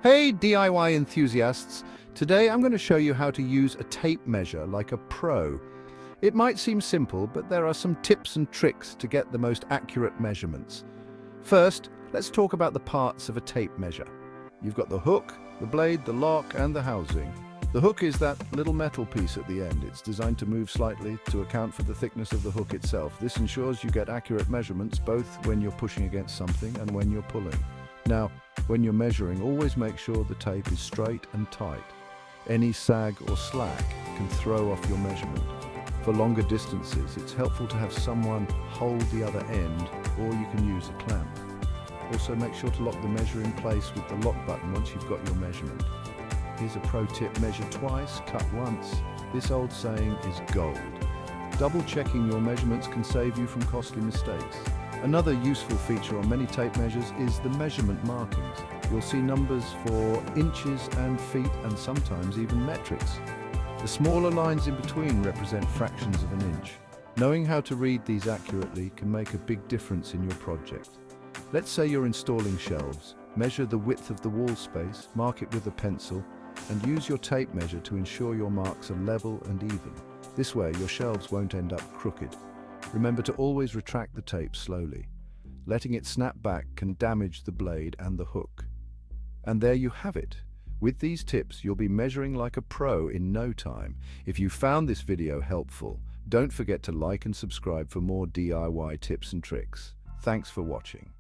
Hey DIY enthusiasts! Today I'm going to show you how to use a tape measure like a pro. It might seem simple, but there are some tips and tricks to get the most accurate measurements. First, let's talk about the parts of a tape measure. You've got the hook, the blade, the lock, and the housing. The hook is that little metal piece at the end. It's designed to move slightly to account for the thickness of the hook itself. This ensures you get accurate measurements both when you're pushing against something and when you're pulling. Now, when you're measuring, always make sure the tape is straight and tight. Any sag or slack can throw off your measurement. For longer distances, it's helpful to have someone hold the other end, or you can use a clamp. Also, make sure to lock the measure in place with the lock button once you've got your measurement. Here's a pro tip: measure twice, cut once. This old saying is gold. Double checking your measurements can save you from costly mistakes. Another useful feature on many tape measures is the measurement markings. You'll see numbers for inches and feet and sometimes even metrics. The smaller lines in between represent fractions of an inch. Knowing how to read these accurately can make a big difference in your project. Let's say you're installing shelves. Measure the width of the wall space, mark it with a pencil, and use your tape measure to ensure your marks are level and even. This way, your shelves won't end up crooked. Remember to always retract the tape slowly. Letting it snap back can damage the blade and the hook. And there you have it. With these tips, you'll be measuring like a pro in no time. If you found this video helpful, don't forget to like and subscribe for more DIY tips and tricks. Thanks for watching.